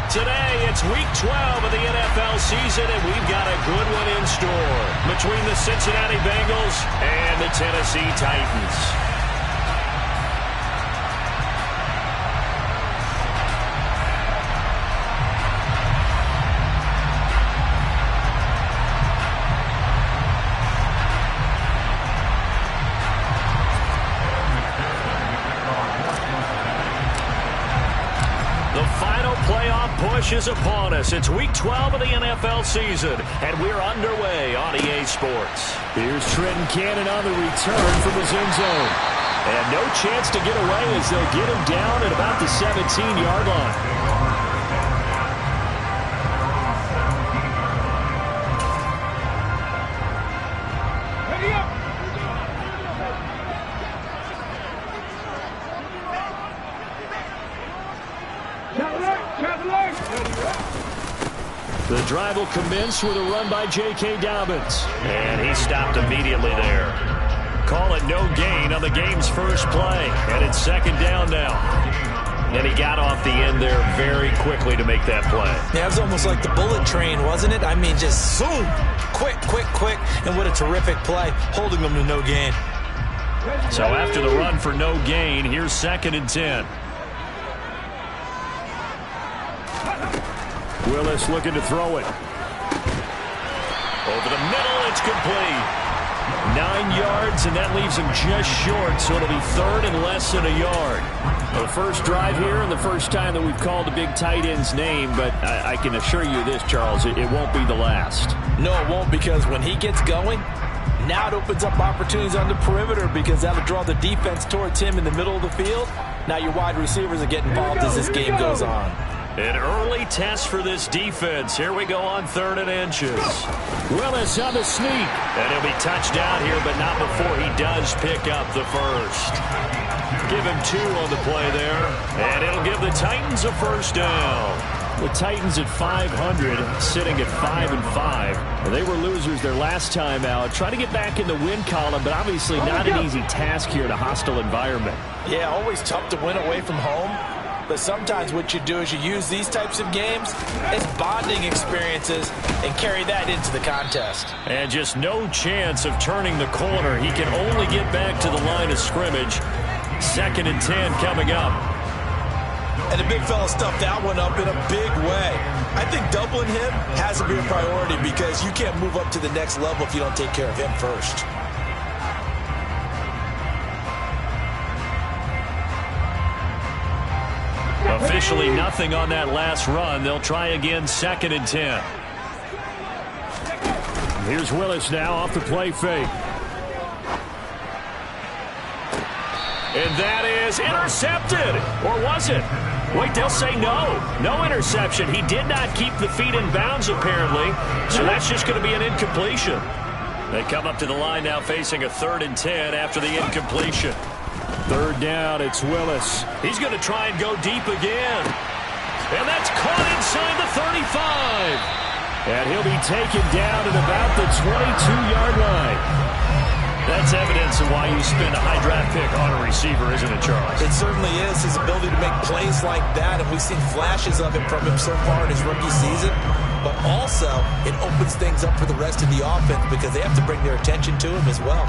Today, it's Week 12 of the NFL season, and we've got a good one in store between the Cincinnati Bengals and the Tennessee Titans. Push is upon us. It's Week 12 of the NFL season, and we're underway on EA Sports. Here's Trenton Cannon on the return from his end zone. And no chance to get away as they'll get him down at about the 17-yard line. The drive will commence with a run by J.K. Dobbins. And he stopped immediately there. Call it no gain on the game's first play. And it's second down now. And he got off the end there very quickly to make that play. Yeah, it was almost like the bullet train, wasn't it? I mean, just zoom. Quick. And what a terrific play, holding them to no gain. So after the run for no gain, here's 2nd and 10. Willis looking to throw it. Over the middle, it's complete. 9 yards, and that leaves him just short, so it'll be third and less than a yard. The first drive here and the first time that we've called the big tight end's name, but I can assure you this, Charles, it won't be the last. No, it won't, because when he gets going, now it opens up opportunities on the perimeter because that'll draw the defense towards him in the middle of the field. Now your wide receivers are getting involved as this game goes on. An early test for this defense. Here we go on 3rd and inches. Willis on the sneak. And he'll be touched down here, but not before he does pick up the first. Give him 2 on the play there. And it'll give the Titans a first down. The Titans at 500, sitting at 5-5. They were losers their last time out. Trying to get back in the win column, but obviously not an easy task here in a hostile environment. Yeah, always tough to win away from home. But sometimes what you do is you use these types of games as bonding experiences and carry that into the contest. And just no chance of turning the corner. He can only get back to the line of scrimmage. 2nd and 10 coming up. And the big fella stuffed that one up in a big way. I think doubling him has to be a priority because you can't move up to the next level if you don't take care of him first. Officially nothing on that last run. They'll try again 2nd and 10. Here's Willis now off the play fake. And that is intercepted. Or was it? Wait, they'll say no. No interception. He did not keep the feet in bounds, apparently. So that's just going to be an incompletion. They come up to the line now facing a 3rd and 10 after the incompletion. 3rd down, it's Willis. He's going to try and go deep again. And that's caught inside the 35. And he'll be taken down at about the 22-yard line. That's evidence of why you spend a high draft pick on a receiver, isn't it, Charles? It certainly is. His ability to make plays like that, and we've seen flashes of it from him so far in his rookie season. But also, it opens things up for the rest of the offense because they have to bring their attention to him as well.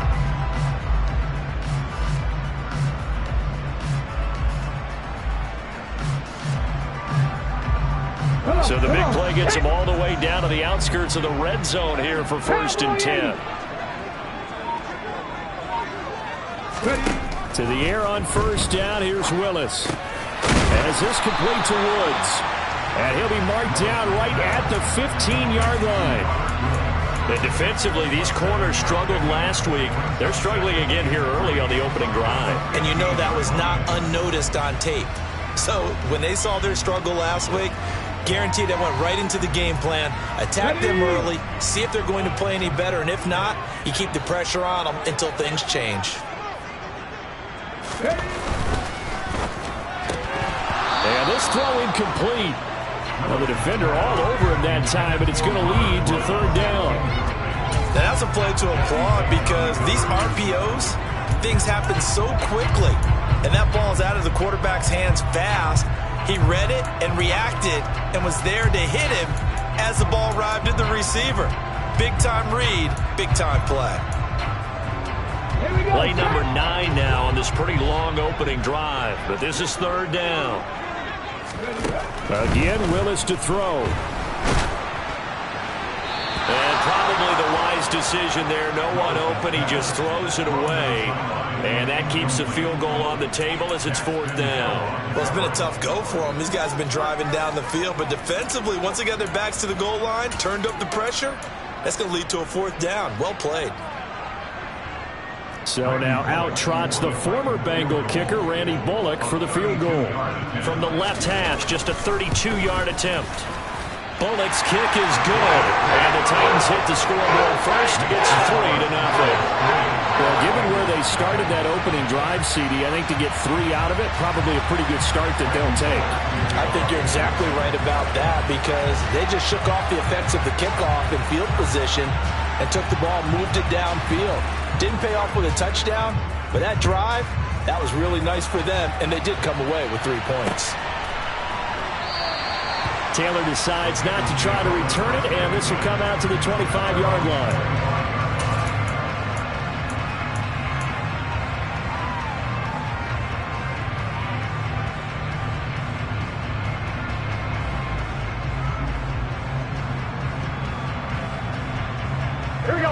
So the big play gets him all the way down to the outskirts of the red zone here for 1st and 10. To the air on 1st down, here's Willis. As this complete to Woods. And he'll be marked down right at the 15-yard line. And defensively, these corners struggled last week. They're struggling again here early on the opening drive. And you know that was not unnoticed on tape. So when they saw their struggle last week, guaranteed that went right into the game plan. Attack them early, see if they're going to play any better, and if not, you keep the pressure on them until things change. And this throw incomplete. Well, the defender all over him that time, but it's going to lead to 3rd down. Now that's a play to applaud because these RPOs, things happen so quickly, and that ball's out of the quarterback's hands fast. He read it and reacted and was there to hit him as the ball arrived at the receiver. Big-time read, big-time play. Play number 9 now on this pretty long opening drive, but this is 3rd down. Again, Willis to throw. And probably the wise decision there. No one open. He just throws it away. And that keeps the field goal on the table as it's 4th down. Well, it's been a tough go for them. These guys have been driving down the field. But defensively, once they got their backs to the goal line, turned up the pressure, that's going to lead to a 4th down. Well played. So now out trots the former Bengal kicker, Randy Bullock, for the field goal. From the left hash, just a 32-yard attempt. Bullock's kick is good. And the Titans hit the scoreboard first. It's 3-0. Well, given where they started that opening drive, CD, I think to get 3 out of it, probably a pretty good start that they'll take. I think you're exactly right about that because they just shook off the effects of the kickoff and field position and took the ball, moved it downfield. Didn't pay off with a touchdown, but that drive, that was really nice for them, and they did come away with 3 points. Taylor decides not to try to return it, and this will come out to the 25-yard line.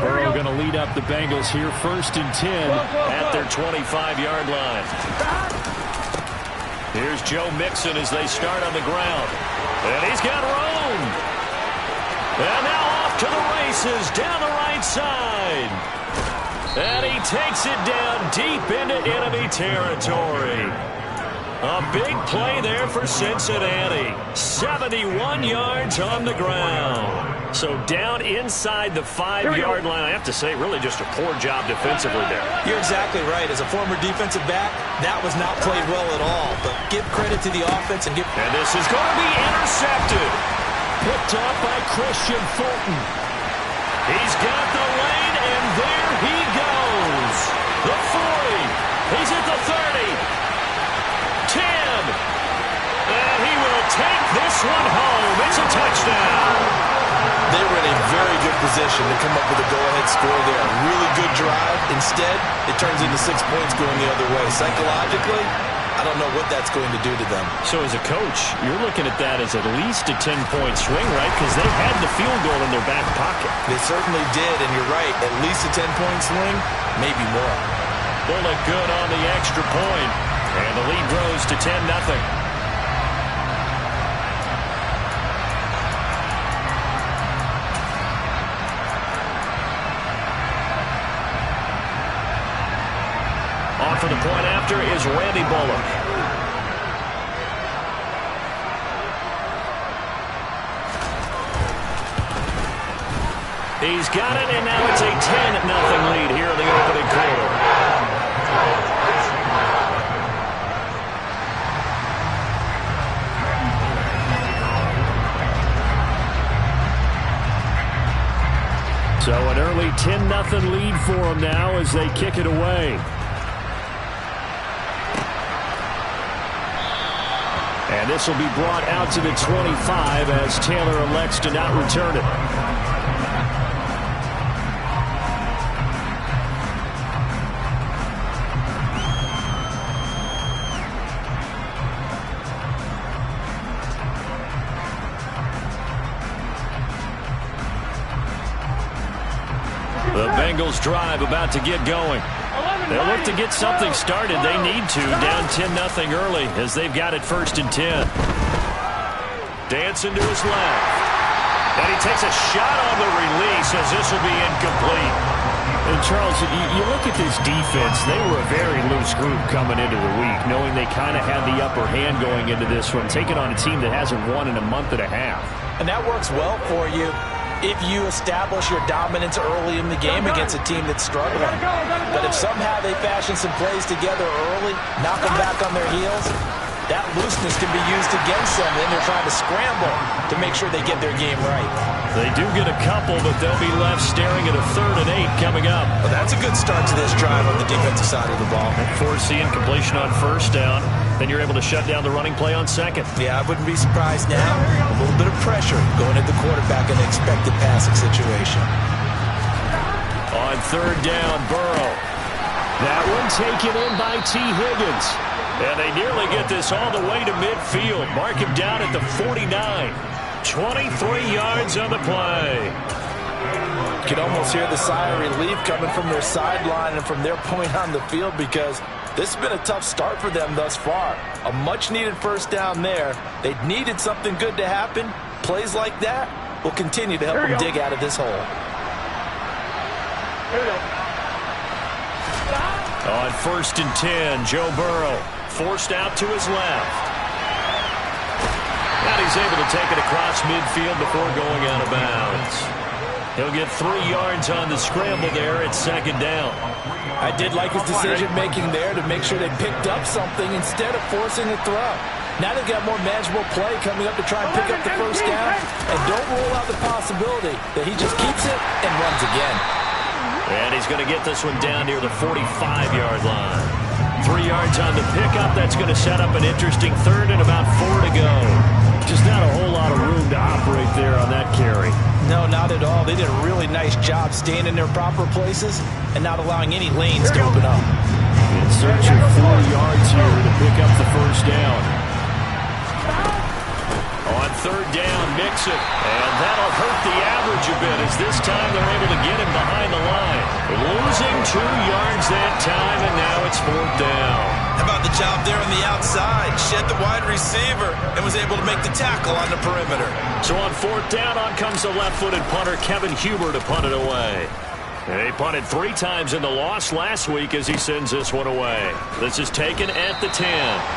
Burrow going to lead up the Bengals here, 1st and 10 at their 25-yard line. Here's Joe Mixon as they start on the ground. And he's got room. And now off to the races down the right side. And he takes it down deep into enemy territory. A big play there for Cincinnati. 71 yards on the ground. So down inside the 5-yard line. I have to say, really just a poor job defensively there. You're exactly right. As a former defensive back, that was not played well at all. But give credit to the offense and give... And this is going to be intercepted. Picked up by Christian Fulton. He's got the lane, and there he goes. The 40. He's at the 30. 10. And he will take this one home. It's a touchdown. They were in a very good position to come up with a go-ahead score there. A really good drive. Instead, it turns into 6 points going the other way. Psychologically, I don't know what that's going to do to them. So as a coach, you're looking at that as at least a 10-point swing, right? Because they had the field goal in their back pocket. They certainly did, and you're right. At least a 10-point swing, maybe more. Bullock good on the extra point. And the lead grows to 10-0. On for the point after is Randy Bullock. He's got it, and now it's a 10-0 lead here in the opening quarter. So an early 10-0 lead for them now as they kick it away. And this will be brought out to the 25 as Taylor elects to not return it. The Bengals drive about to get going. They'll look to get something started. They need to. Down 10-0 early as they've got it 1st and 10. Dancing to his left. And he takes a shot on the release as this will be incomplete. And Charles, you look at this defense, they were a very loose group coming into the week, knowing they kind of had the upper hand going into this one, taking on a team that hasn't won in a month and a half. And that works well for you if you establish your dominance early in the game against a team that's struggling. But if somehow they fashion some plays together early, knock them back on their heels, that looseness can be used against them. Then they're trying to scramble to make sure they get their game right. They do get a couple, but they'll be left staring at a 3rd and 8 coming up. Well, that's a good start to this drive on the defensive side of the ball. Force the incompletion on 1st down. Then you're able to shut down the running play on second. Yeah, I wouldn't be surprised now. A little bit of pressure going at the quarterback in an expected passing situation. On third down, Burrow. That one taken in by T. Higgins. And they nearly get this all the way to midfield. Mark him down at the 49. 23 yards on the play. You can almost hear the sigh of relief coming from their sideline and from their point on the field, because this has been a tough start for them thus far. A much-needed first down there. They needed something good to happen. Plays like that will continue to help them dig out of this hole. On first and 10, Joe Burrow forced out to his left. And he's able to take it across midfield before going out of bounds. He'll get 3 yards on the scramble there at second down. I did like his decision-making there to make sure they picked up something instead of forcing a throw. Now they've got more manageable play coming up to try and pick up the first down. And don't rule out the possibility that he just keeps it and runs again. And he's going to get this one down near the 45-yard line. 3 yards on the pickup. That's going to set up an interesting third and about 4 to go. Just not a whole lot of room to operate there on that carry. No, not at all. They did a really nice job staying in their proper places and not allowing any lanes to open up. In search of 4 yards here to pick up the first down. On third down, Mixon. And that'll hurt the average a bit, as this time they're able to get him behind the line. Losing 2 yards that time, and now it's fourth down. How about the job there on the outside? Shed the wide receiver and was able to make the tackle on the perimeter. So on fourth down, on comes the left-footed punter, Kevin Huber, to punt it away. And he punted 3 times in the loss last week as he sends this one away. This is taken at the 10.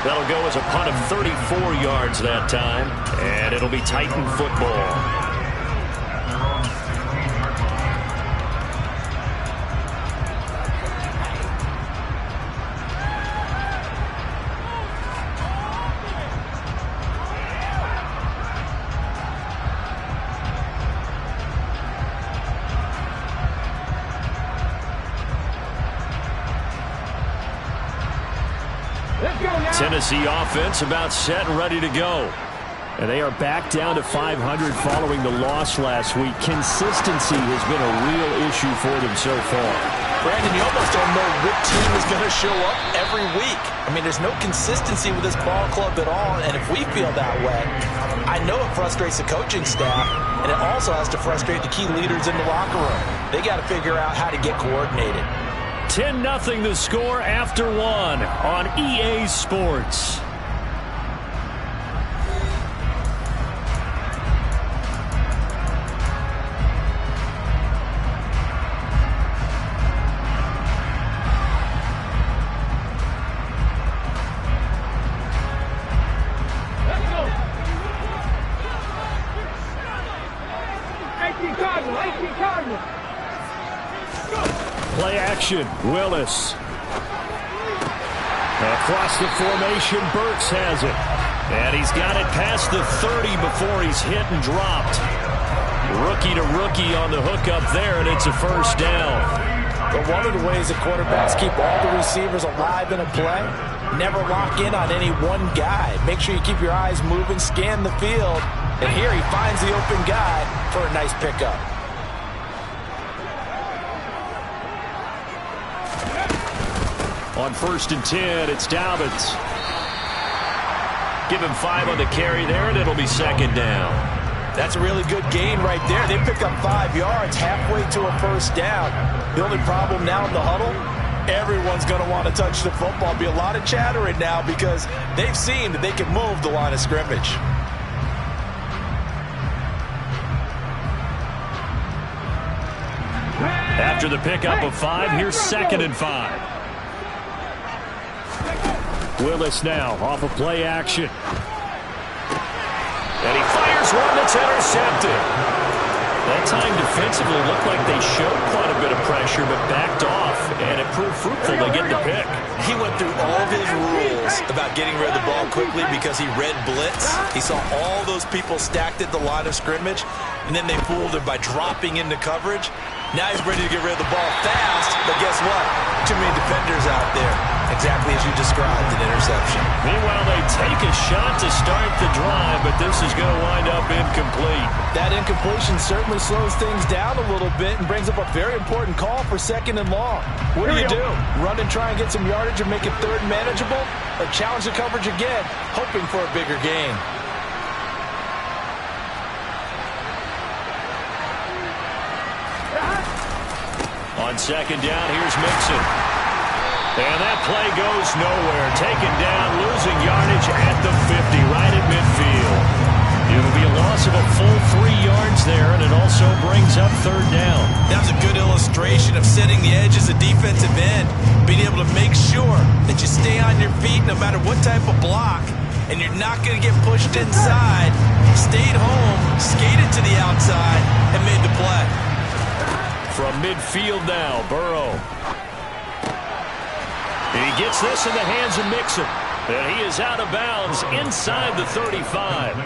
That'll go as a punt of 34 yards that time, and it'll be Titan football. Tennessee offense about set and ready to go. And they are back down to 500 following the loss last week. Consistency has been a real issue for them so far. Brandon, you almost don't know which team is going to show up every week. I mean, there's no consistency with this ball club at all, and if we feel that way, I know it frustrates the coaching staff, and it also has to frustrate the key leaders in the locker room. They got to figure out how to get coordinated. 10-0 the score after 1 on EA Sports. Play action, Willis. Across the formation, Burks has it. And he's got it past the 30 before he's hit and dropped. Rookie to rookie on the hook up there, and it's a first down. But one of the ways that quarterbacks keep all the receivers alive in a play, never lock in on any one guy. Make sure you keep your eyes moving, scan the field. And here he finds the open guy for a nice pickup. On first and 10, it's Dobbins. Give him 5 on the carry there, and it'll be second down. That's a really good gain right there. They pick up 5 yards halfway to a first down. The only problem now in the huddle, everyone's going to want to touch the football. Be a lot of chattering now because they've seen that they can move the line of scrimmage. After the pickup of 5, here's second and 5. Willis now off of play action. And he fires one that's intercepted. That time defensively looked like they showed quite a bit of pressure but backed off, and it proved fruitful to get the pick. He went through all of his rules about getting rid of the ball quickly because he read blitz. He saw all those people stacked at the line of scrimmage, and then they fooled him by dropping into coverage. Now he's ready to get rid of the ball fast, but guess what? Too many defenders out there. Exactly as you described, an interception. Meanwhile, they take a shot to start the drive, but this is going to wind up incomplete. That incompletion certainly slows things down a little bit and brings up a very important call for 2nd and long. What do? Run and try and get some yardage and make it 3rd manageable? Or challenge the coverage again, hoping for a bigger gain? On 2nd down, here's Mixon. And that play goes nowhere. Taken down, losing yardage at the 50, right at midfield. It'll be a loss of a full 3 yards there, and it also brings up 3rd down. That was a good illustration of setting the edge as a defensive end, being able to make sure that you stay on your feet no matter what type of block, and you're not going to get pushed inside. Stayed home, skated to the outside, and made the play. From midfield now, Burrow. He gets this in the hands of Mixon. And he is out of bounds inside the 35.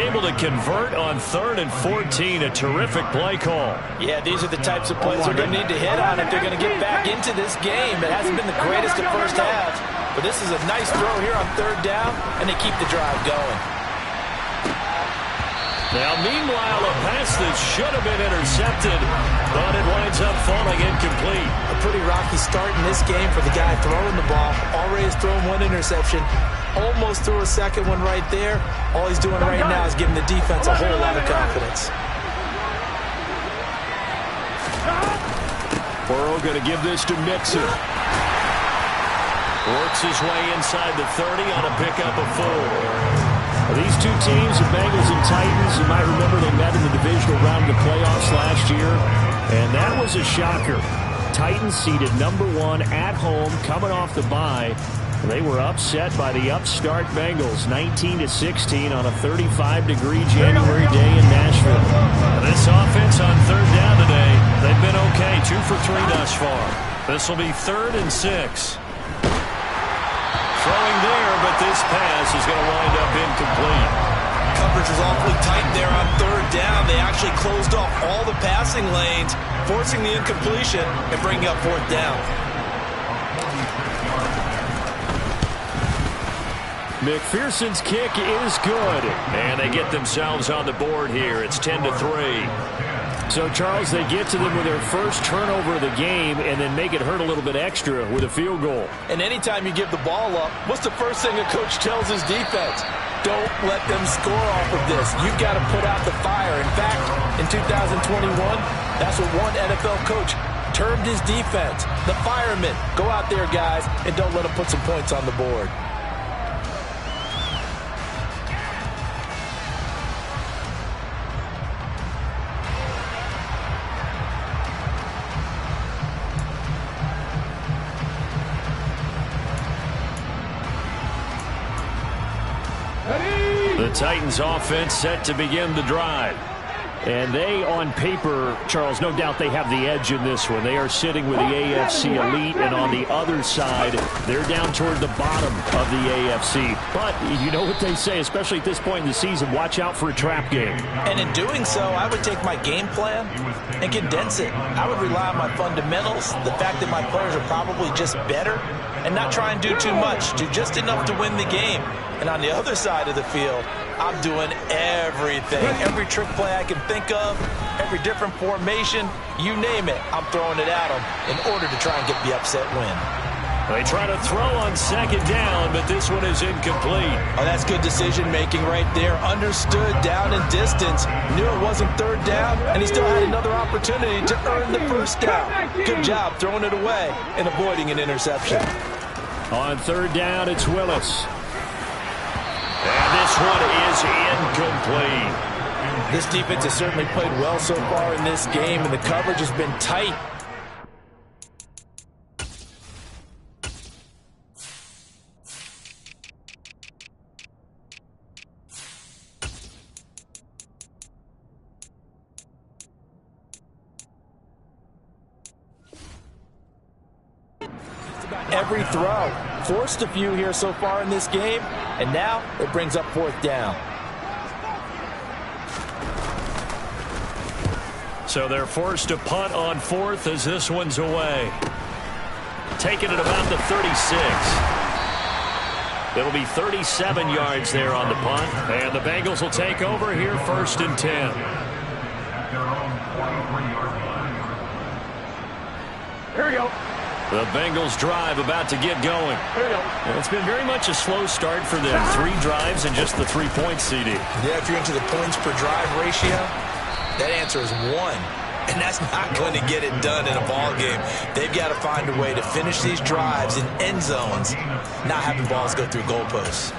Able to convert on 3rd and 14. A terrific play call. Yeah, these are the types of plays they're going to need to hit on if they're going to get back into this game. It hasn't been the greatest of first halves, but this is a nice throw here on 3rd down, and they keep the drive going. Now, meanwhile, a pass that should have been intercepted, but it winds up falling incomplete. A pretty rocky start in this game for the guy throwing the ball. Already has thrown 1 interception. Almost threw a 2nd one right there. All he's doing right now is giving the defense a whole lot of confidence. Burrow going to give this to Mixon. Works his way inside the 30 on a pickup of 4. These two teams, the Bengals and Titans, you might remember they met in the divisional round of the playoffs last year, and that was a shocker. Titans seeded #1 at home, coming off the bye. They were upset by the upstart Bengals, 19-16 on a 35-degree January day in Nashville. This offense on 3rd down today, they've been okay, 2 for 3 thus far. This will be 3rd and 6. Throwing there, but this pass is going to wind up incomplete. Coverage was awfully tight there on 3rd down. They actually closed off all the passing lanes, forcing the incompletion and bringing up 4th down. McPherson's kick is good, and they get themselves on the board here. It's 10-3. So, Charles, they get to them with their first turnover of the game and then make it hurt a little bit extra with a field goal. And anytime you give the ball up, what's the first thing a coach tells his defense? Don't let them score off of this. You've got to put out the fire. In fact, in 2021, that's what one NFL coach termed his defense. The firemen. Go out there, guys, and don't let them put some points on the board. The Titans offense set to begin the drive. And they, on paper, Charles, no doubt they have the edge in this one. They are sitting with the AFC elite, and on the other side, they're down toward the bottom of the AFC. But you know what they say, especially at this point in the season, watch out for a trap game. And in doing so, I would take my game plan and condense it. I would rely on my fundamentals, the fact that my players are probably just better, and not try and do too much, do just enough to win the game. And on the other side of the field, I'm doing everything. Every trick play I can think of, every different formation, you name it, I'm throwing it at them in order to try and get the upset win. They try to throw on 2nd down, but this one is incomplete. Oh, that's good decision-making right there. Understood down and distance. Knew it wasn't 3rd down, and he still had another opportunity to earn the 1st down. Good job throwing it away and avoiding an interception. On 3rd down, it's Willis. And this one is incomplete. This defense has certainly played well so far in this game, and the coverage has been tight. Every throw. Forced a few here so far in this game, and now it brings up 4th down. So they're forced to punt on fourth as this one's away. Taking it about the 36. It'll be 37 yards there on the punt. And the Bengals will take over here, 1st and 10. Here we go. The Bengals drive about to get going. Here we go. It's been very much a slow start for them. 3 drives and just the 3 points, CD. Yeah, if you're into the points per drive ratio, that answer is 1. And that's not going to get it done in a ball game. They've got to find a way to finish these drives in end zones, not having balls go through goalposts.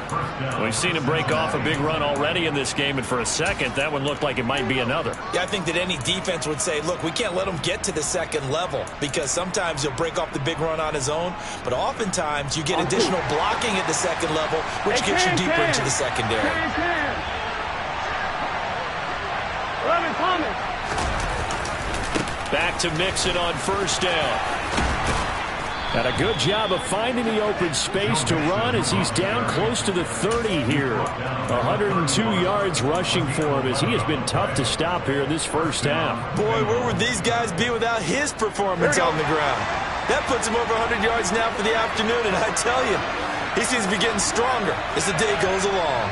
We've seen him break off a big run already in this game, and for a second, that one looked like it might be another. Yeah, I think that any defense would say, look, we can't let him get to the second level because sometimes he'll break off the big run on his own, but oftentimes you get additional blocking at the second level, which gets you deeper into the secondary. 11 Thomas. Back to Mixon on 1st down. And a good job of finding the open space to run as he's down close to the 30 here. 102 yards rushing for him as he has been tough to stop here in this first half. Boy, where would these guys be without his performance on the ground? That puts him over 100 yards now for the afternoon, and I tell you, he seems to be getting stronger as the day goes along.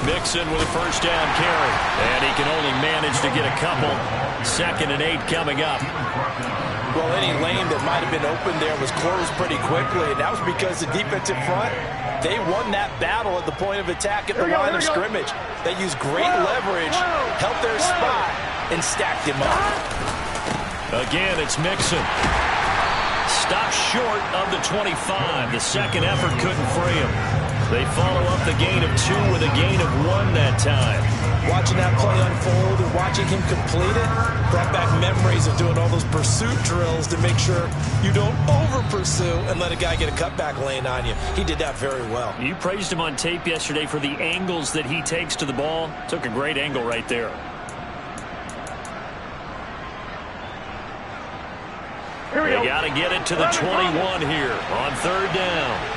Mixon with a 1st down carry. And he can only manage to get a couple. 2nd and 8 coming up. Well, any lane that might have been open there was closed pretty quickly, and that was because the defensive front, they won that battle at the point of attack at the line of scrimmage. They used great leverage, helped their spot, and stacked him up. Again, it's Mixon. Stopped short of the 25. The second effort couldn't free him. They follow up the gain of 2 with a gain of 1 that time. Watching that play unfold and watching him complete it brought back memories of doing all those pursuit drills to make sure you don't over-pursue and let a guy get a cutback lane on you. He did that very well. You praised him on tape yesterday for the angles that he takes to the ball. Took a great angle right there. They got to get it to the 21 here on 3rd down.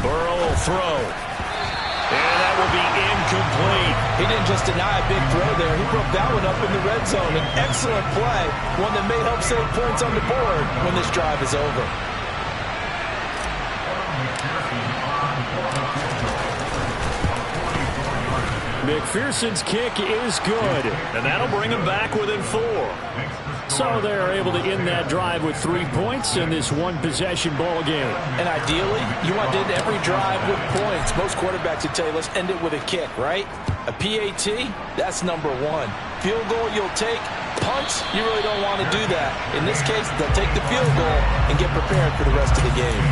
Burrow will throw. And that will be incomplete. He didn't just deny a big throw there. He broke that one up in the red zone. An excellent play. One that may help save points on the board when this drive is over. McPherson's kick is good. And that'll bring him back within 4. So they're able to end that drive with 3 points in this one-possession ball game. And ideally, you want to end every drive with points. Most quarterbacks would tell you, let's end it with a kick, right? A PAT, that's number 1. Field goal you'll take. Punts, you really don't want to do that. In this case, they'll take the field goal and get prepared for the rest of the game.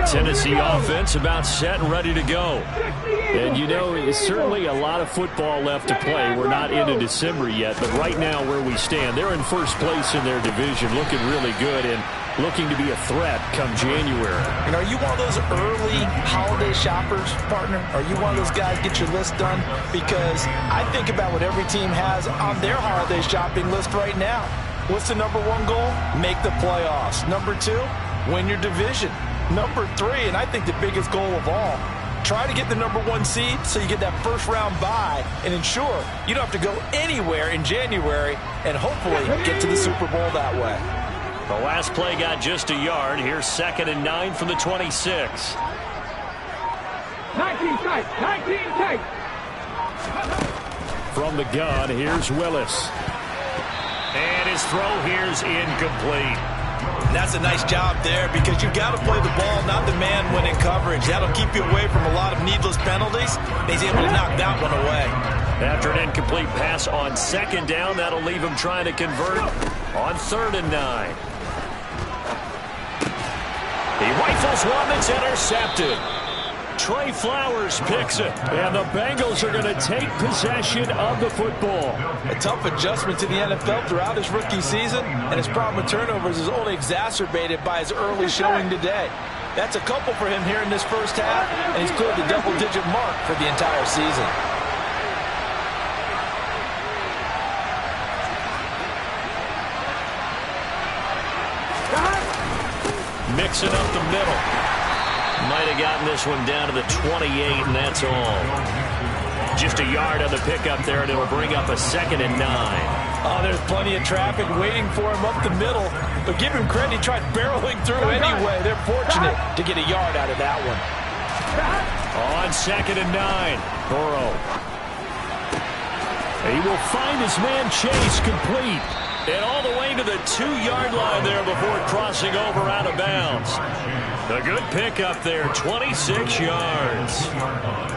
Tennessee offense about set and ready to go. And you know, it's certainly a lot of football left to play. We're not into December yet, but right now where we stand, they're in first place in their division, looking really good and looking to be a threat come January. And are you one of those early holiday shoppers, partner? Are you one of those guys get your list done? Because I think about what every team has on their holiday shopping list right now. What's the number 1 goal? Make the playoffs. Number 2, win your division. Number 3, and I think the biggest goal of all, try to get the number 1 seed so you get that first-round bye and ensure you don't have to go anywhere in January and hopefully get to the Super Bowl that way. The last play got just a yard. Here's 2nd and 9 from the 26. 19 tight. 19 tight. From the gun, here's Willis. And his throw here's incomplete. And that's a nice job there because you've got to play the ball, not the man when in coverage. That'll keep you away from a lot of needless penalties. He's able to knock that one away. After an incomplete pass on 2nd down, that'll leave him trying to convert on 3rd and 9. He rifles one that's intercepted. Trey Flowers picks it. And the Bengals are going to take possession of the football. A tough adjustment to the NFL throughout his rookie season, and his problem with turnovers is only exacerbated by his early showing today. That's a couple for him here in this first half, and he's cleared the double-digit mark for the entire season. Mixing up the middle. Might have gotten this one down to the 28, and that's all. Just a yard on the pickup there, and it'll bring up a 2nd and 9. Oh, there's plenty of traffic waiting for him up the middle. But give him credit, he tried barreling through anyway. They're fortunate to get a yard out of that one. On 2nd and 9, Burrow. He will find his man Chase complete. And all the way to the 2-yard line there before crossing over out of bounds. A good pickup there, 26 yards.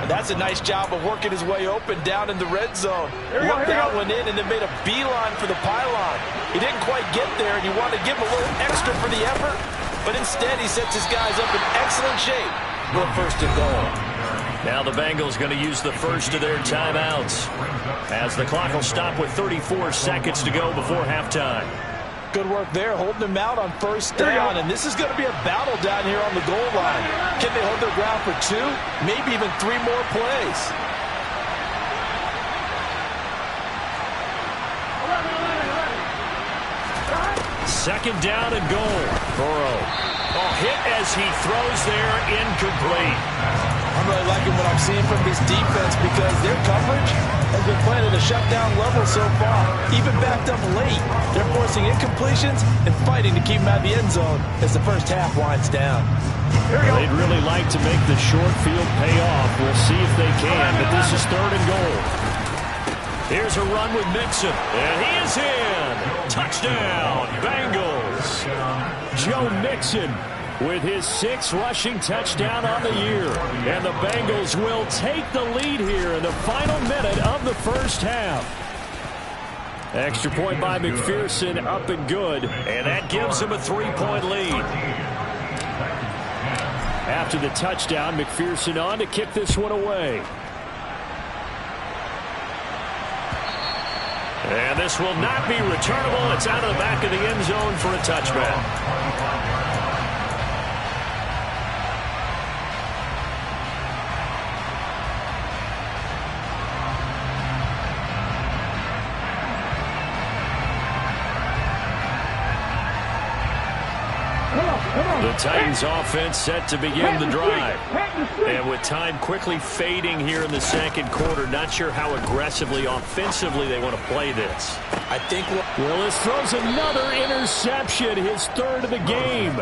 And that's a nice job of working his way open down in the red zone. Looked that one in and then made a beeline for the pylon. He didn't quite get there, and you want to give him a little extra for the effort. But instead, he sets his guys up in excellent shape for a 1st and goal. Now the Bengals going to use the first of their timeouts, as the clock will stop with 34 seconds to go before halftime. Good work there, holding him out on 1st down, and this is going to be a battle down here on the goal line. Can they hold their ground for 2, maybe even 3 more plays? Second down and goal. Burrow. Oh, hit as he throws there, incomplete. I'm really liking what I'm seeing from this defense because their coverage has been playing at a shutdown level so far. Even backed up late, they're forcing incompletions and fighting to keep them out of the end zone as the first half winds down. They'd really like to make the short field pay off. We'll see if they can, but this is 3rd and goal. Here's a run with Mixon, and he is in. Touchdown, Bengals. Joe Mixon with his 6th rushing touchdown on the year. And the Bengals will take the lead here in the final minute of the first half. Extra point by McPherson, up and good. And that gives him a 3-point lead. After the touchdown, McPherson on to kick this one away. And this will not be returnable. It's out of the back of the end zone for a touchback. The Titans offense set to begin the drive. And with time quickly fading here in the 2nd quarter, not sure how aggressively, offensively they want to play this. I think Willis throws another interception, his 3rd of the game.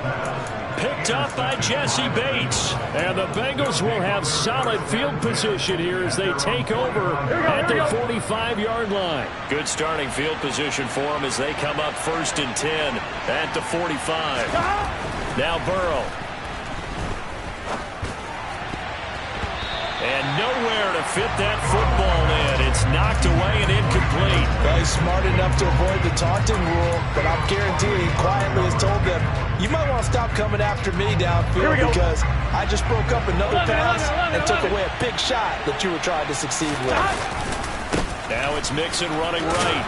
Picked up by Jesse Bates. And the Bengals will have solid field position here as they take over at the 45-yard line. Good starting field position for them as they come up 1st and 10 at the 45. Now Burrow. And nowhere to fit that football in. It's knocked away and incomplete. Well, he's smart enough to avoid the taunting rule, but I'm guaranteeing he quietly has told them, you might want to stop coming after me downfield because I just broke up another pass and took away a big shot that you were trying to succeed with. Now it's Mixon running right.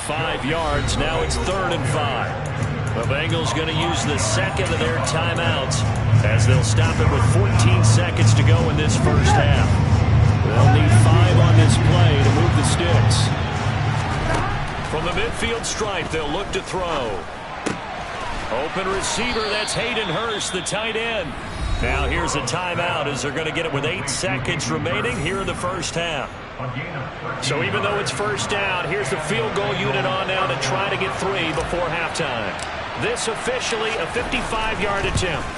5 yards. Now it's 3rd and 5. The Bengals going to use the 2nd of their timeouts as they'll stop it with 14 seconds to go in this first half. They'll need 5 on this play to move the sticks. From the midfield stripe, they'll look to throw. Open receiver, that's Hayden Hurst, the tight end. Now here's a timeout as they're going to get it with 8 seconds remaining here in the first half. So even though it's 1st down, here's the field goal unit on now to try to get 3 before halftime. This officially a 55-yard attempt.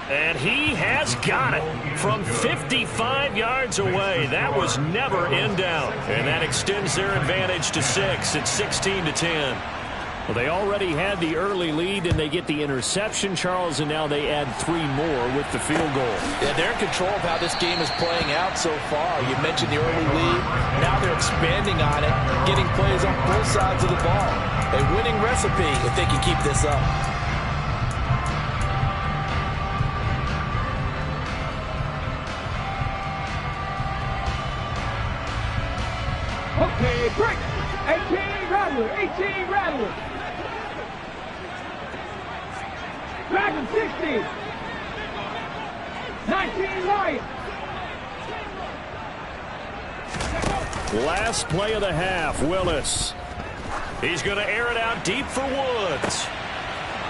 And he has got it from 55 yards away. That was never in doubt. And that extends their advantage to 6. It's 16-10. Well, they already had the early lead, and they get the interception, Charles, and now they add 3 more with the field goal. Yeah, they're in control of how this game is playing out so far. You mentioned the early lead. Now they're expanding on it, getting plays on both sides of the ball. A winning recipe if they can keep this up. Okay, break. 18 Rattler. 18 Rattler. Dragon 60. 19 Lion. Last play of the half, Willis. He's going to air it out deep for Woods.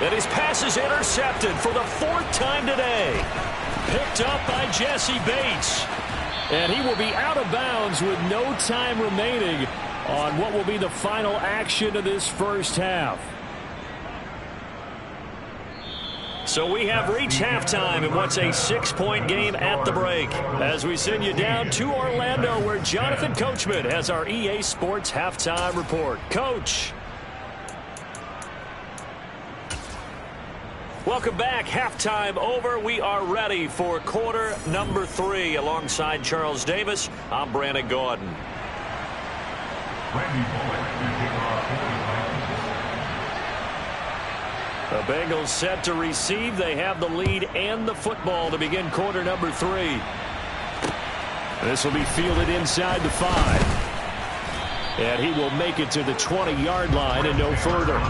And his pass is intercepted for the 4th time today. Picked up by Jesse Bates. And he will be out of bounds with no time remaining on what will be the final action of this first half. So we have reached halftime in what's a 6-point game at the break. As we send you down to Orlando, where Jonathan Coachman has our EA Sports halftime report. Coach. Welcome back. Halftime over. We are ready for quarter number 3. Alongside Charles Davis, I'm Brandon Gordon. The Bengals set to receive. They have the lead and the football to begin quarter number 3. This will be fielded inside the 5. And he will make it to the 20-yard line and no further.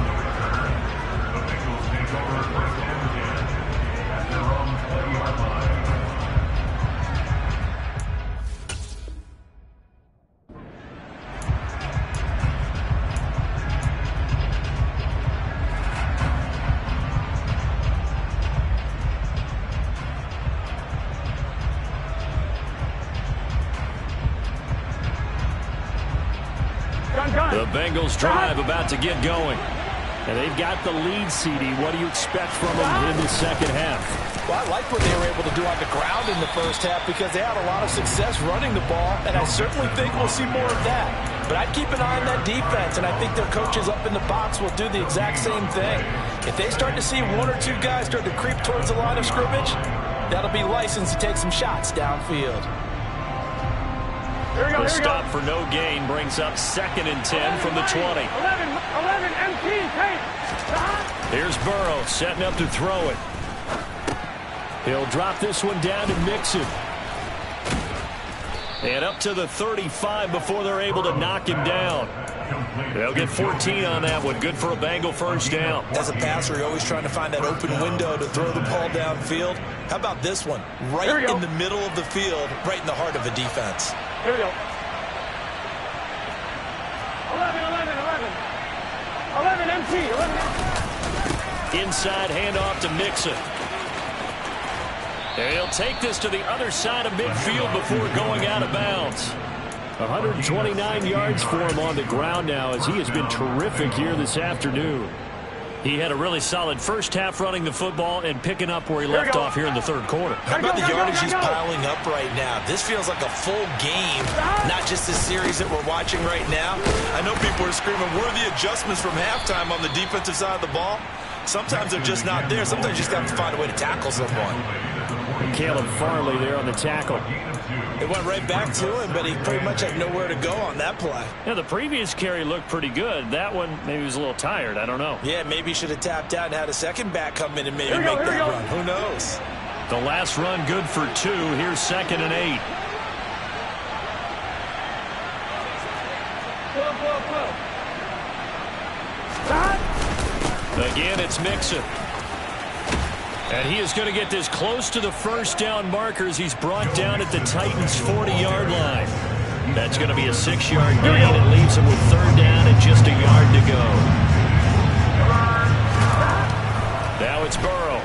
The Bengals drive about to get going. And they've got the lead, CD. What do you expect from them in the second half? Well, I like what they were able to do on the ground in the first half because they had a lot of success running the ball, and I certainly think we'll see more of that. But I'd keep an eye on that defense, and I think their coaches up in the box will do the exact same thing. If they start to see 1 or 2 guys start to creep towards the line of scrimmage, that'll be licensed to take some shots downfield. The stop for no gain brings up 2nd and 10 from the 20. 11 MT, take. Here's Burrow setting up to throw it. He'll drop this one down to Mixon. And up to the 35 before they're able to knock him down. They'll get 14 on that one. Good for a Bengal first down. As a passer, you're always trying to find that open window to throw the ball downfield. How about this one? Right in the middle of the field, right in the heart of a defense. Here we go. 11 MT, 11 MT. Inside handoff to Mixon. And he'll take this to the other side of midfield before going out of bounds. 129 yards for him on the ground now, as he has been terrific here this afternoon. He had a really solid first half running the football and picking up where he left off here in the 3rd quarter. How about the yardage he's piling up right now? This feels like a full game, not just this series that we're watching right now. I know people are screaming, worthy adjustments from halftime on the defensive side of the ball. Sometimes they're just not there. Sometimes you just have to find a way to tackle someone. And Caleb Farley there on the tackle. It went right back to him, but he pretty much had nowhere to go on that play. Yeah, the previous carry looked pretty good. That one, maybe he was a little tired. I don't know. Yeah, maybe he should have tapped out and had a second back come in and maybe make that run. Who knows? The last run good for 2. Here's 2nd and 8. Again, it's Mixon. And he is going to get this close to the first down markers. He's brought down at the Titans' 40-yard line. That's going to be a 6-yard gain and leaves him with 3rd down and just a yard to go. Now it's Burrow.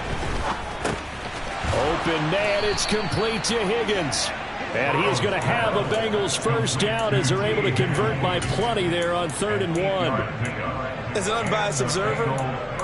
Open man, it's complete to Higgins. And he is going to have a Bengals first down as they're able to convert by plenty there on 3rd and 1. As an unbiased observer,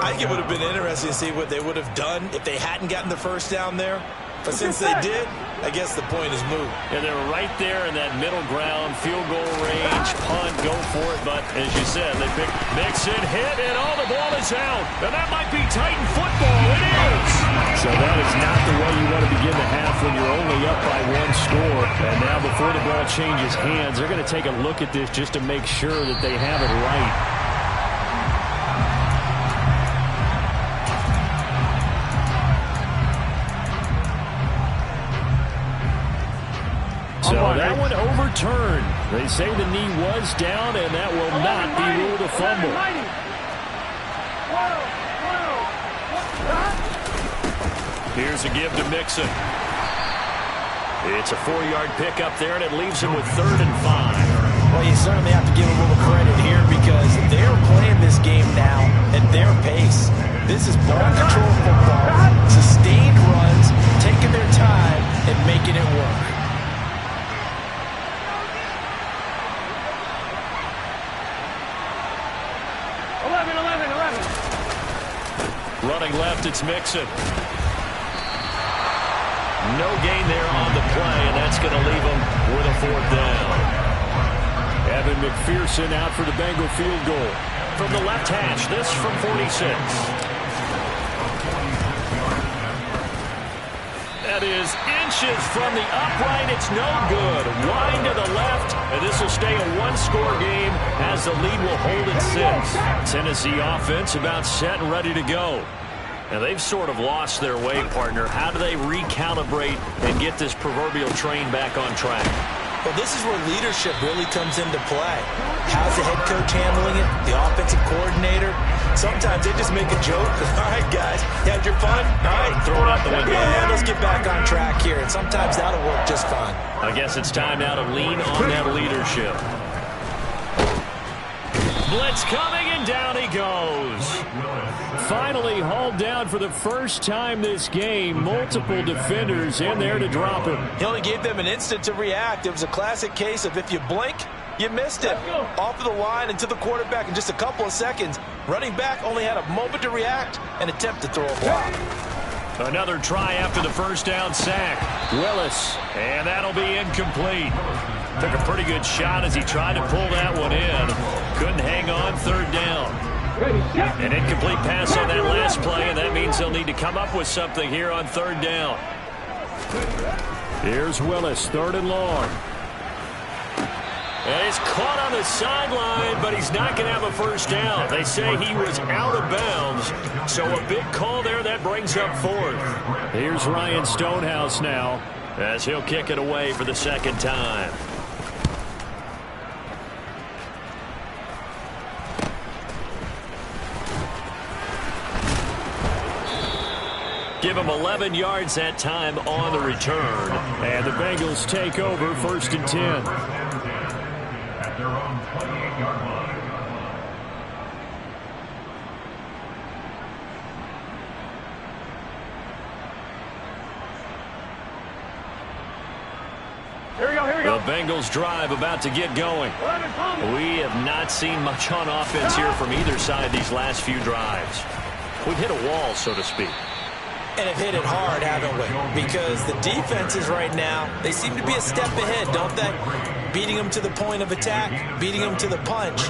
I think it would have been interesting to see what they would have done if they hadn't gotten the first down there. But since they did, I guess the point is moot. Yeah, they were right there in that middle ground, field goal range, punt, go for it. But as you said, they picked Mixon, hit, and all the ball is out. And that might be Titan football. It is. So that is not the way you want to begin the half when you're only up by 1 score. And now before the ball changes hands, they're going to take a look at this just to make sure that they have it right. So that one overturned. They say the knee was down, and that will not be ruled a fumble. Here's a give to Mixon. It's a 4-yard pickup there, and it leaves him with 3rd and 5. Well, you certainly have to give a little credit here because they're playing this game now at their pace. This is ball control football, sustained runs, taking their time and making it work. Running left, it's Mixon. No gain there on the play, and that's going to leave them with a 4th down. Evan McPherson out for the Bengal field goal. From the left hash, this from 46. That is inches from the upright. It's no good. Wide to the left, and this will stay a one-score game as the lead will hold at 6. Tennessee offense about set and ready to go. Now, they've sort of lost their way, partner. How do they recalibrate and get this proverbial train back on track? Well, this is where leadership really comes into play. How's the head coach handling it? The offensive coordinator? Sometimes they just make a joke. All right, guys, you had your fun? All right, throw it out the window. Yeah, let's get back on track here. And sometimes that'll work just fine. I guess it's time now to lean on that leadership. Blitz coming, and down he goes. Finally hauled down for the first time this game. Multiple defenders in there to drop him. He only gave them an instant to react. It was a classic case of if you blink, you missed it. Off of the line and to the quarterback in just a couple of seconds. Running back only had a moment to react and attempt to throw a block. Another try after the first down sack. Willis, and that'll be incomplete. Took a pretty good shot as he tried to pull that one in. Couldn't hang on, 3rd down. An incomplete pass on that last play, and that means they'll need to come up with something here on 3rd down. Here's Willis, 3rd and long. And he's caught on the sideline, but he's not going to have a first down. They say he was out of bounds, so a big call there that brings up 4th. Here's Ryan Stonehouse now, as he'll kick it away for the 2nd time. Give him 11 yards that time on the return. And the Bengals take over 1st and 10. At their own 28-yard line. Here we go, here we The go. Bengals drive about to get going. We have not seen much on offense here from either side these last few drives. We've hit a wall, so to speak. And have hit it hard, haven't we? Because the defenses right now, they seem to be a step ahead, don't they? Beating them to the point of attack, beating them to the punch.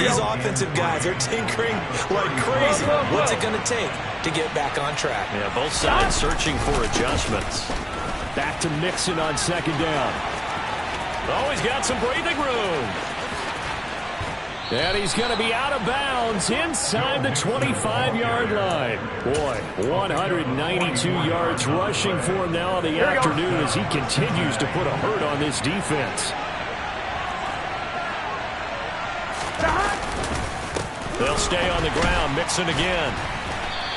These offensive guys are tinkering like crazy. What's it going to take to get back on track? Yeah, both sides searching for adjustments. Back to Mixon on 2nd down. Oh, he's got some breathing room. And he's going to be out of bounds inside the 25-yard line. Boy, 192 yards rushing for him now in the afternoon as he continues to put a hurt on this defense. They'll stay on the ground. Mixon again.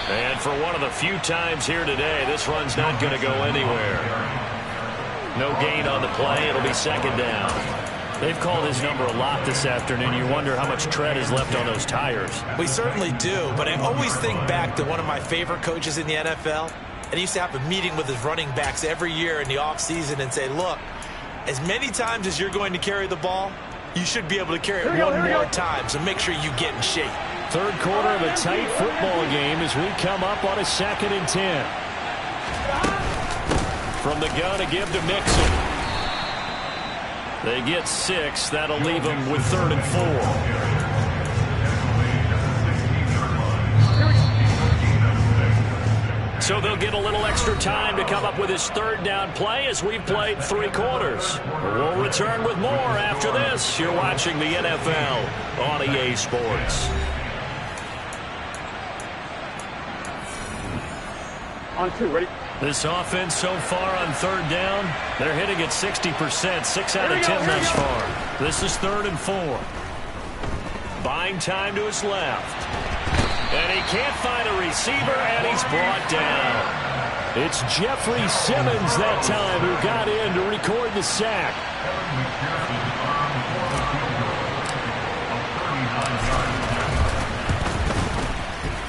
And for one of the few times here today, this run's not going to go anywhere. No gain on the play. It'll be 2nd down. They've called his number a lot this afternoon. You wonder how much tread is left on those tires. We certainly do, but I always think back to one of my favorite coaches in the NFL. And he used to have a meeting with his running backs every year in the offseason and say, look, as many times as you're going to carry the ball, you should be able to carry it one more time, so make sure you get in shape. 3rd quarter of a tight football game as we come up on a 2nd and 10. From the gun to give to Mixon. They get 6. That'll leave them with 3rd and 4. So they'll get a little extra time to come up with his 3rd down play as we've played 3 quarters. We'll return with more after this. You're watching the NFL on EA Sports. On 2, ready? This offense so far on 3rd down, they're hitting at 60%, 6 out of 10 thus far. This is 3rd and 4. Buying time to his left. And he can't find a receiver, and he's brought down. It's Jeffrey Simmons that time who got in to record the sack.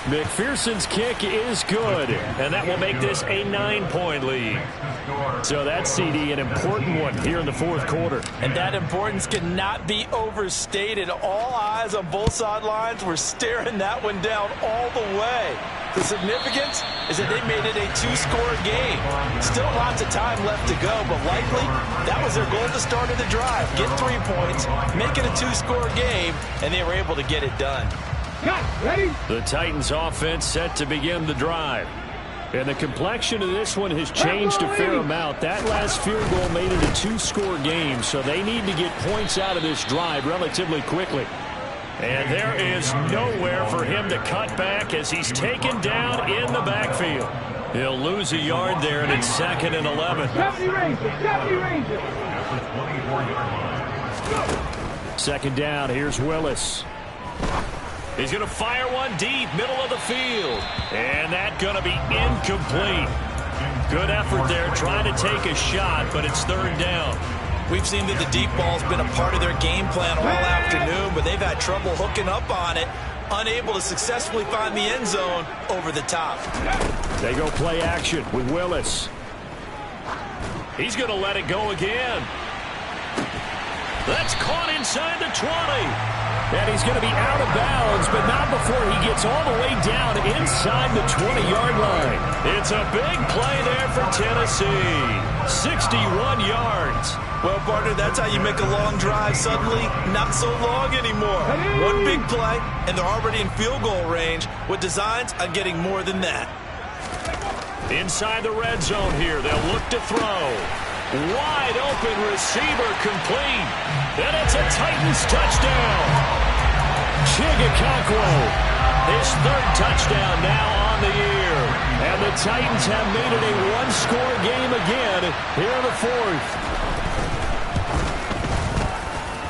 McPherson's kick is good, and that will make this a 9-point lead. So that, CD, an important one here in the fourth quarter. And that importance cannot be overstated. All eyes on both sidelines were staring that one down all the way. The significance is that they made it a 2-score game. Still lots of time left to go, but likely that was their goal to start of the drive. Get 3 points, make it a 2-score game, and they were able to get it done. Ready? The Titans offense set to begin the drive. And the complexion of this one has changed a fair amount. That last field goal made it a 2-score game, so they need to get points out of this drive relatively quickly. And there is nowhere for him to cut back as he's taken down in the backfield. He'll lose a yard there, and it's 2nd and 11. 70 Rangers. 2nd down, here's Willis. He's going to fire one deep, middle of the field. And that's going to be incomplete. Good effort there, trying to take a shot, but it's 3rd down. We've seen that the deep ball's been a part of their game plan all afternoon, but they've had trouble hooking up on it, unable to successfully find the end zone over the top. They go play action with Willis. He's going to let it go again. That's caught inside the 20. And he's going to be out of bounds, but not before he gets all the way down inside the 20-yard line. It's a big play there for Tennessee. 61 yards. Well, partner, that's how you make a long drive suddenly not so long anymore. One big play, and they're already in field goal range with designs on getting more than that. Inside the red zone here, they'll look to throw. Wide open receiver complete. And it's a Titans touchdown. Chigakakwo, His 3rd touchdown now on the year. and the Titans have made it a 1-score game again here in the 4th.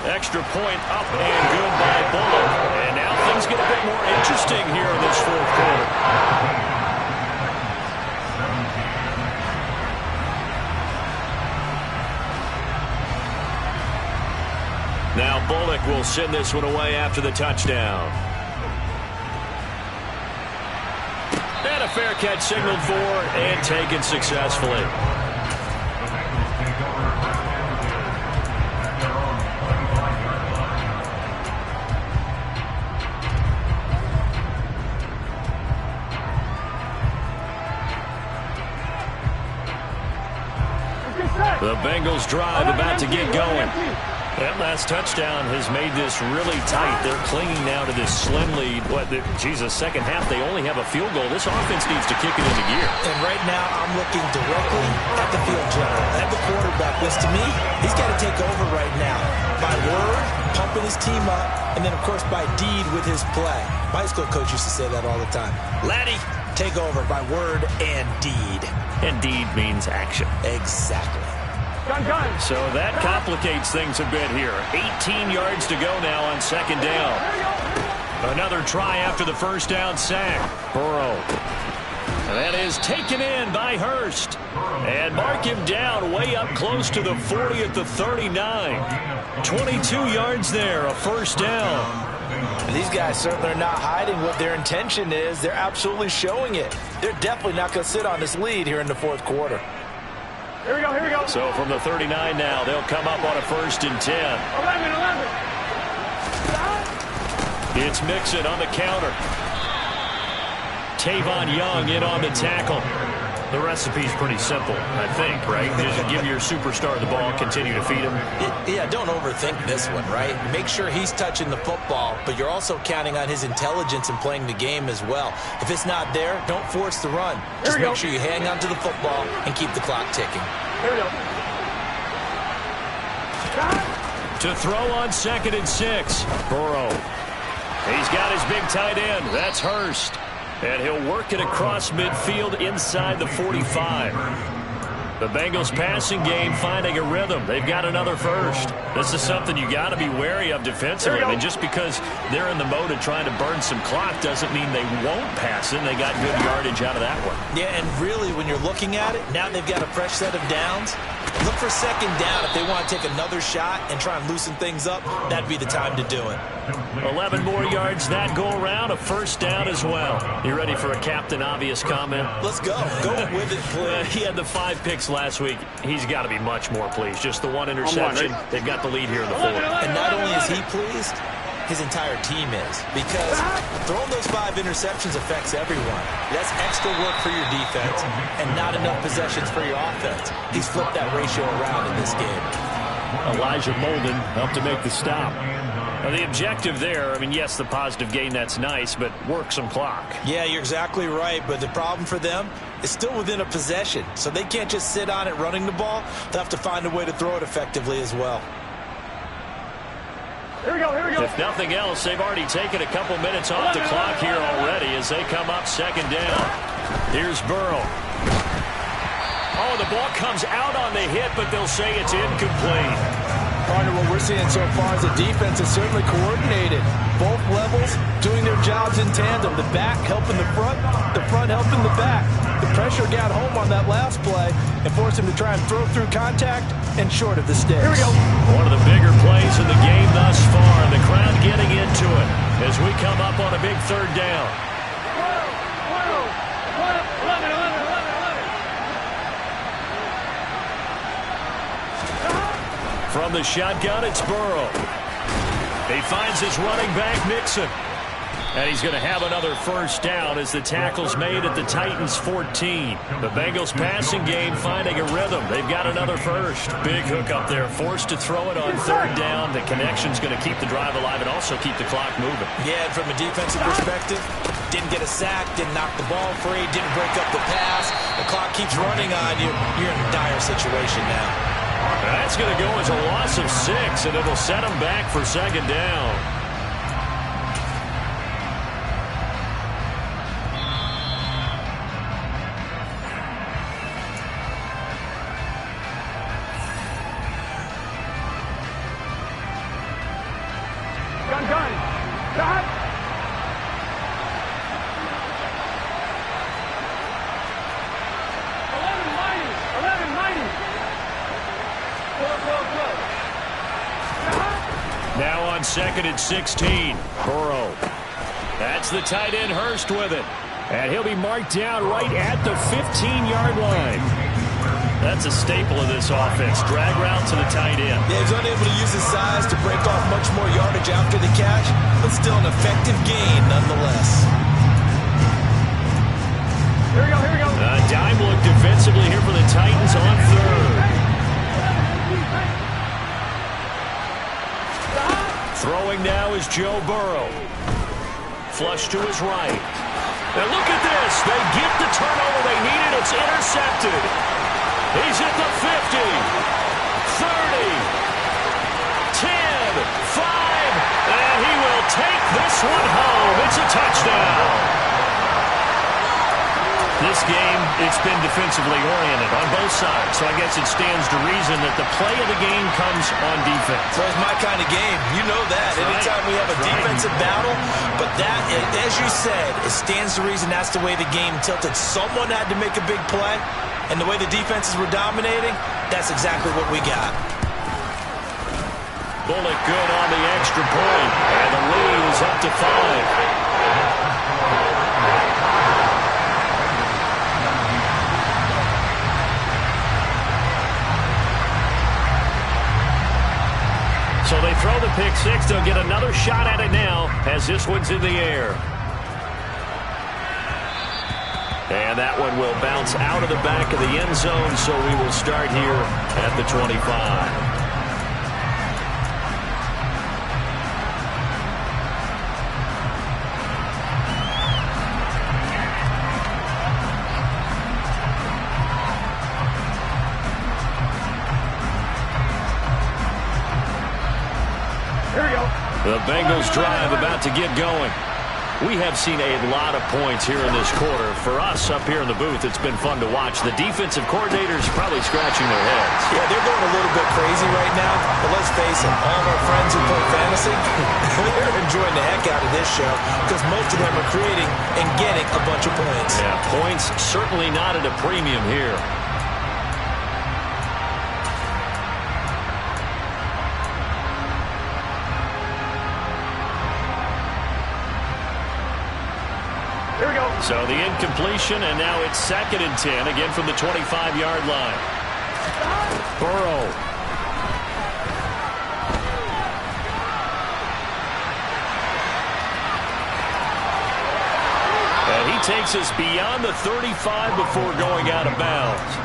Extra point up and good by Bullock. And now things get a bit more interesting here in this 4th quarter. Now Bullock will send this one away after the touchdown. And a fair catch signaled for and taken successfully. The Bengals drive about to get going. That last touchdown has made this really tight. They're clinging now to this slim lead. Second half, they only have a field goal. This offense needs to kick it into gear. And right now, I'm looking directly at the field general, at the quarterback, which to me, he's got to take over right now. By word, pumping his team up, and then, of course, by deed with his play. My high school coach used to say that all the time. Laddie, take over by word and deed. And deed means action. Exactly. So that complicates things a bit here. 18 yards to go now on 2nd down. Another try after the 1st down sack. Burrow. And that is taken in by Hurst. And mark him down way up close to the 40 at the 39. 22 yards there, a 1st down. These guys certainly are not hiding what their intention is. They're absolutely showing it. They're definitely not going to sit on this lead here in the 4th quarter. Here we go. So from the 39 now, they'll come up on a 1st and 10. 11. It's Mixon on the counter. Tavon Young in on the tackle. The recipe's pretty simple, I think, right? Just give your superstar the ball, continue to feed him. Yeah, don't overthink this one, right? Make sure he's touching the football, but you're also counting on his intelligence in playing the game as well. If it's not there, don't force the run. Just make sure you hang on to the football and keep the clock ticking. Here we go. To throw on 2nd and 6. Burrow. He's got his big tight end. That's Hurst. And he'll work it across midfield inside the 45. The Bengals passing game finding a rhythm. They've got another 1st. This is something you got to be wary of defensively. I mean, just because they're in the mode of trying to burn some clock doesn't mean they won't pass it. They got good yardage out of that one. Yeah, and really when you're looking at it, now they've got a fresh set of downs. Look for second down. If they want to take another shot and try and loosen things up, that'd be the time to do it. 11 more yards that go around, a first down as well. You ready for a Captain Obvious comment? Let's go. Go with it, please. He had the 5 picks last week. He's got to be much more pleased. Just the 1 interception. They've got the lead here in the 4th. And not only is he pleased, his entire team is. Because throwing those 5 interceptions affects everyone. That's extra work for your defense and not enough possessions for your offense. He's flipped that ratio around in this game. Elijah Molden helped to make the stop. Well, the objective there, I mean, yes, the positive gain, that's nice, but work some clock. Yeah, you're exactly right, but the problem for them is still within a possession. So they can't just sit on it running the ball. They'll have to find a way to throw it effectively as well. Here we go, here we go. If nothing else, they've already taken a couple minutes off the clock here already as they come up second down. Here's Burrow. Oh, the ball comes out on the hit, but they'll say it's incomplete. Partner, what we're seeing so far is the defense is certainly coordinated. Both levels doing their jobs in tandem. The back helping the front helping the back. The pressure got home on that last play and forced him to try and throw through contact and short of the sticks. Here we go. One of the bigger plays in the game thus far. The crowd getting into it as we come up on a big third down. 11. From the shotgun, it's Burrow. He finds his running back, Mixon. And he's going to have another first down as the tackle's made at the Titans' 14. The Bengals passing game finding a rhythm. They've got another first. Big hook up there, forced to throw it on third down. The connection's going to keep the drive alive and also keep the clock moving. Yeah, and from a defensive perspective, didn't get a sack, didn't knock the ball free, didn't break up the pass. The clock keeps running on you. You're in a dire situation now. That's going to go as a loss of 6, and it'll set them back for second down. Gun. Stop. 11 mighty. Now on second and 16, Burrow. That's the tight end, Hurst, with it. And he'll be marked down right at the 15-yard line. That's a staple of this offense. Drag route to the tight end. Yeah, he's unable to use his size to break off much more yardage after the catch, but still an effective gain nonetheless. Here we go. Dime look defensively here for the Titans on third. Throwing now is Joe Burrow. Flush to his right. And look at this. They get the turnover they needed. It's intercepted. He's at the 50, 30, 10, 5, and he will take this one home. It's a touchdown. This game, it's been defensively oriented on both sides, so I guess it stands to reason that the play of the game comes on defense. So it's my kind of game. You know that. Anytime we have a defensive battle, but that, as you said, it stands to reason that's the way the game tilted. Someone had to make a big play, and the way the defenses were dominating, that's exactly what we got. Bullock good on the extra point, and the lead is up to 5. So they throw the pick six. They'll get another shot at it now as this one's in the air. And that one will bounce out of the back of the end zone, so we will start here at the 25. The Bengals drive about to get going. We have seen a lot of points here in this quarter. For us up here in the booth, it's been fun to watch. The defensive coordinators probably scratching their heads. Yeah, they're going a little bit crazy right now. But let's face it, all of our friends who play fantasy, they're enjoying the heck out of this show because most of them are creating and getting a bunch of points. Yeah, points certainly not at a premium here. So the incompletion, and now it's 2nd and 10, again from the 25-yard line. Burrow. And he takes us beyond the 35 before going out of bounds.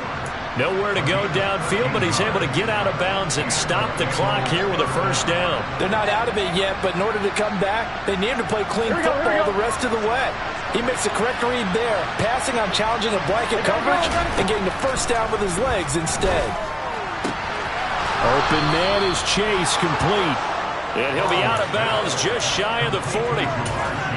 Nowhere to go downfield, but he's able to get out of bounds and stop the clock here with a first down. They're not out of it yet, but in order to come back, they need to play clean football the rest of the way. He makes the correct read there, passing on challenging a blanket coverage and getting the first down with his legs instead. Open man is Chase, complete. And he'll be out of bounds just shy of the 40.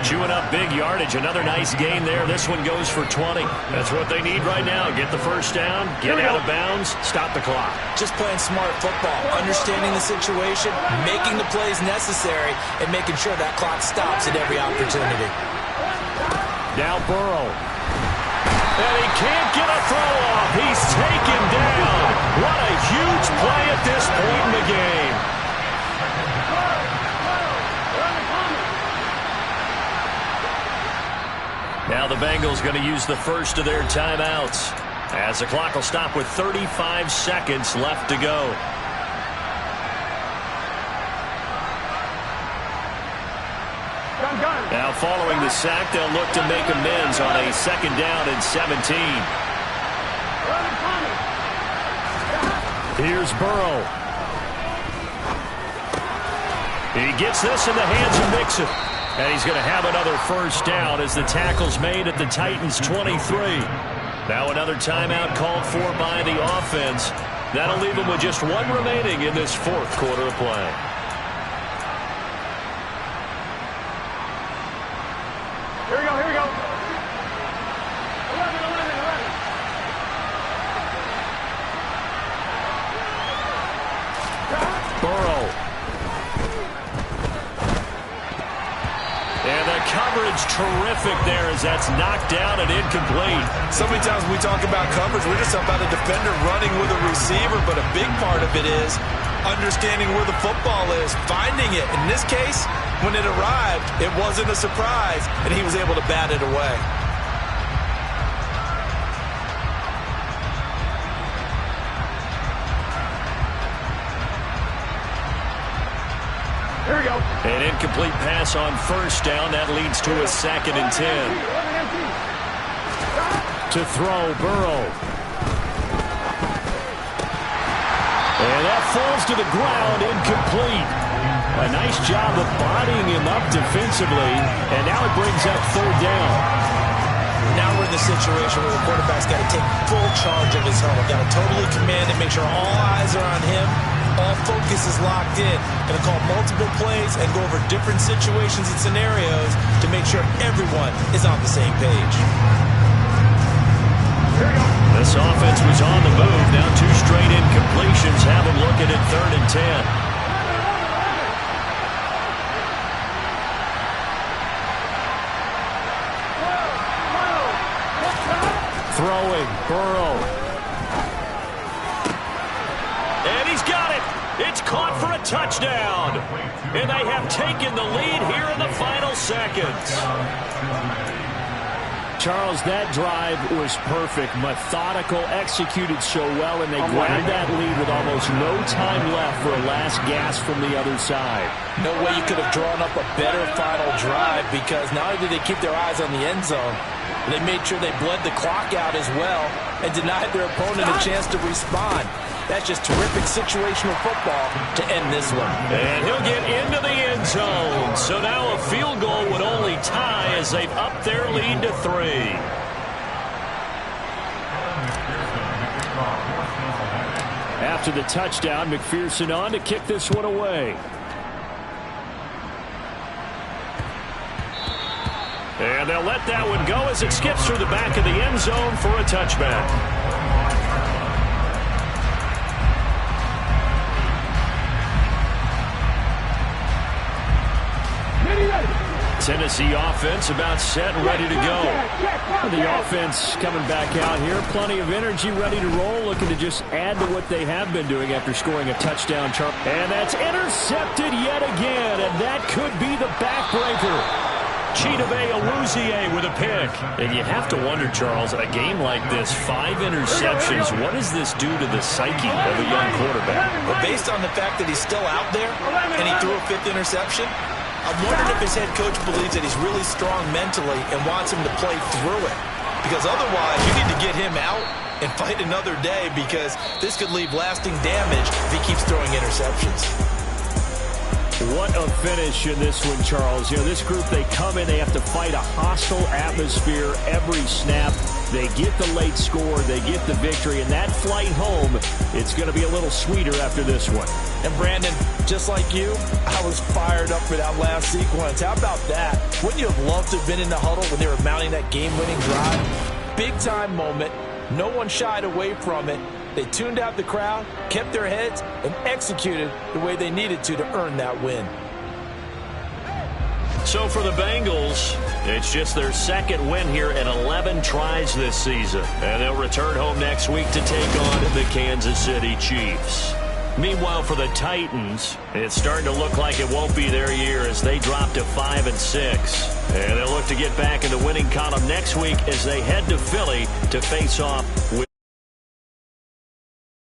Chewing up big yardage. Another nice gain there. This one goes for 20. That's what they need right now. Get the first down, get out of bounds, stop the clock. Just playing smart football, understanding the situation, making the plays necessary, and making sure that clock stops at every opportunity. Now Burrow. And he can't get a throw off. He's taken down. What a huge play at this point in the game. Now the Bengals going to use the first of their timeouts, as the clock will stop with 35 seconds left to go. Now following the sack, they'll look to make amends on a 2nd down and 17. Here's Burrow. He gets this in the hands of Mixon. And he's going to have another first down as the tackle's made at the Titans' 23. Now another timeout called for by the offense. That'll leave them with just one remaining in this 4th quarter of play. Here we go, here we go. 11. Burrow. And the coverage terrific there as that's knocked down and incomplete. So many times we talk about coverage, we're just about a defender running with a receiver, but a big part of it is understanding where the football is, finding it. In this case, when it arrived, it wasn't a surprise, and he was able to bat it away. Here we go. An incomplete pass on first down. That leads to a 2nd and 10. To throw, Burrow. And that falls to the ground, incomplete. A nice job of bodying him up defensively, and now it brings up 3rd down. Now we're in the situation where the quarterback's got to take full charge of his home. Got to totally command it, make sure all eyes are on him. All focus is locked in. Going to call multiple plays and go over different situations and scenarios to make sure everyone is on the same page. This offense was on the move. Now 2 straight incompletions have them looking at 3rd and 10. Throwing, Burrow. And he's got it. It's caught for a touchdown. And they have taken the lead here in the final seconds. Charles, that drive was perfect. Methodical, executed so well, and they grabbed that lead with almost no time left for a last gasp from the other side. No way you could have drawn up a better final drive, because not only did they keep their eyes on the end zone, they made sure they bled the clock out as well and denied their opponent a chance to respond. That's just terrific situational football to end this one. And he'll get into the end zone. So now a field goal would only tie as they've upped their lead to 3. After the touchdown, McPherson on to kick this one away. And they'll let that one go as it skips through the back of the end zone for a touchback. Tennessee offense about set and ready to go. The offense coming back out here. Plenty of energy, ready to roll, looking to just add to what they have been doing after scoring a touchdown. And that's intercepted yet again, and that could be the backbreaker. Chidobe Awuzie with a pick. And you have to wonder, Charles, a game like this, 5 interceptions, what does this do to the psyche of a young quarterback? But based on the fact that he's still out there and he threw a 5th interception, I'm wondering if his head coach believes that he's really strong mentally and wants him to play through it. Because otherwise, you need to get him out and fight another day, because this could leave lasting damage if he keeps throwing interceptions. What a finish in this one, Charles. You know, this group, they come in, they have to fight a hostile atmosphere every snap. They get the late score, they get the victory, and that flight home, it's going to be a little sweeter after this one. And Brandon, just like you, I was fired up for that last sequence. How about that? Wouldn't you have loved to have been in the huddle when they were mounting that game-winning drive? Big-time moment. No one shied away from it. They tuned out the crowd, kept their heads, and executed the way they needed to earn that win. So for the Bengals, it's just their 2nd win here in 11 tries this season. And they'll return home next week to take on the Kansas City Chiefs. Meanwhile, for the Titans, it's starting to look like it won't be their year as they drop to 5-6. And they'll look to get back in the winning column next week as they head to Philly to face off with